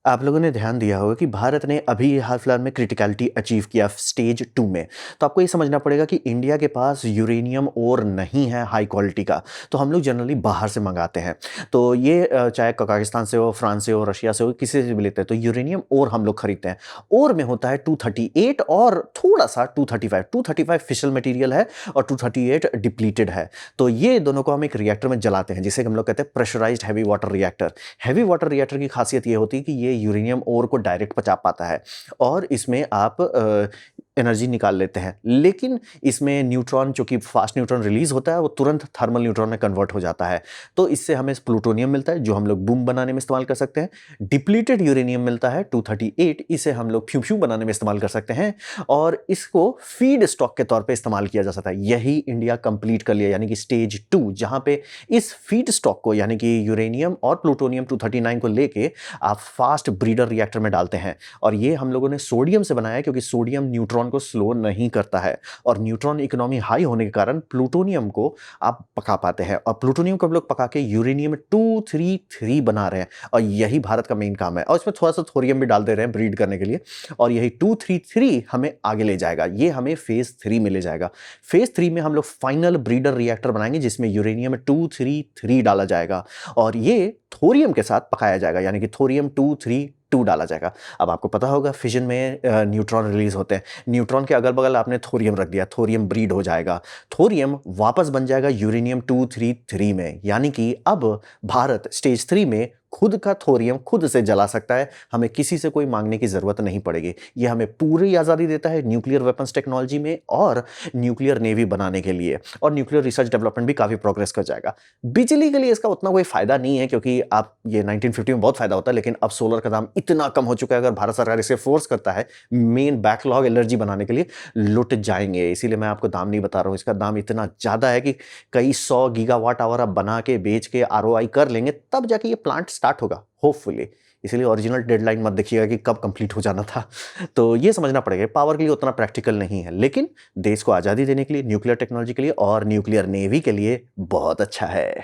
आप लोगों ने ध्यान दिया होगा कि भारत ने अभी हाल-फिलहाल में क्रिटिकैलिटी अचीव किया स्टेज 2 में। तो आपको ये समझना पड़ेगा कि इंडिया के पास यूरेनियम ओर नहीं है हाई क्वालिटी का, तो हम लोग जनरली बाहर से मँगाते हैं। तो ये चाहे कज़ाकिस्तान से हो, फ्रांस से हो, रशिया से हो, किसी से भी लेते हैं, तो यूरेनियम ओर हम लोग खरीदते हैं। ओर में होता है 238 और थोड़ा-सा 235। 235 फिशल मटीरियल है और 238 डिप्लीटेड है। तो ये दोनों को हम एक रिएक्टर में जलाते हैं, जिसे हम लोग कहते हैं pressurised heavy water reactor. Heavy water reactor की खासियत ये होती है कि ये यूरेनियम ओर को डायरेक्ट पचा पाता है और इसमें आप एनर्जी निकाल लेते हैं। लेकिन इसमें न्यूट्रॉन, चूँकि फास्ट न्यूट्रॉन रिलीज़ होता है, वो तुरंत थर्मल न्यूट्रॉन में कन्वर्ट हो जाता है। तो इससे हमें प्लूटोनियम मिलता है, जो हम लोग बूम बनाने में इस्तेमाल कर सकते हैं। डिप्लीटेड यूरेनियम मिलता है 238, इसे हम लोग फ्यूम बनाने में इस्तेमाल कर सकते हैं और इसको फीड स्टॉक के तौर पे इस्तेमाल किया जा सकता है। यही इंडिया कंप्लीट कर लिया, यानी कि स्टेज 2, जहाँ पे इस फीड स्टॉक को, यानी कि यूरेनियम और प्लूटोनियम 239 को लेके आप फास्ट ब्रीडर रिएक्टर में डालते हैं। और ये हम लोगों ने सोडियम से बनाया है, क्योंकि सोडियम न्यूट्रॉन को स्लो नहीं करता है और न्यूट्रॉन इकोनॉमी हाई होने के कारण प्लूटोनियम को आप पका पाते हैं और प्लूटोनियम को हम लोग पका के यूरेनियम 233 बना रहे हैं और यही भारत का मेन काम है। और इसमें थोड़ा सा थोरियम भी डाल दे रहे हैं ब्रीड करने के लिए और यही 233 हमें आगे ले जाएगा। ये हमें फेज 3 में ले जाएगा। फेज 3 में हम लोग फाइनल ब्रीडर रिएक्टर बनाएंगे, जिसमें यूरेनियम 233 डाला जाएगा और ये थोरियम के साथ पकाया जाएगा, यानी कि थोरियम 232 डाला जाएगा। अब आपको पता होगा फिजन में न्यूट्रॉन रिलीज होते हैं। न्यूट्रॉन के अगल-बगल आपने थोरियम रख दिया, थोरियम ब्रीड हो जाएगा। थोरियम वापस बन जाएगा यूरेनियम 233 में, यानी कि अब भारत स्टेज 3 में खुद का थोरियम खुद से जला सकता है। हमें किसी से कोई मांगने की ज़रूरत नहीं पड़ेगी। ये हमें पूरी आज़ादी देता है न्यूक्लियर वेपन्स टेक्नोलॉजी में और न्यूक्लियर नेवी बनाने के लिए, और न्यूक्लियर रिसर्च डेवलपमेंट भी काफ़ी प्रोग्रेस कर जाएगा। बिजली के लिए इसका उतना कोई फ़ायदा नहीं है, क्योंकि आप ये 1950 में बहुत फ़ायदा होता है, लेकिन अब सोलर का दाम इतना कम हो चुका है, अगर भारत सरकार इसे फोर्स करता है मेन बैकलॉग एनर्जी बनाने के लिए, लुट जाएँगे। इसीलिए मैं आपको दाम नहीं बता रहा हूँ। इसका दाम इतना ज़्यादा है कि कई 100 गीगावाट आवर आप बना के बेच के आरओआई कर लेंगे, तब जाके ये प्लांट स्टार्ट होगा होपफुली। इसलिए ओरिजिनल डेडलाइन मत देखिएगा कि कब कंप्लीट हो जाना था। तो ये समझना पड़ेगा, पावर के लिए उतना प्रैक्टिकल नहीं है, लेकिन देश को आज़ादी देने के लिए, न्यूक्लियर टेक्नोलॉजी के लिए और न्यूक्लियर नेवी के लिए बहुत अच्छा है।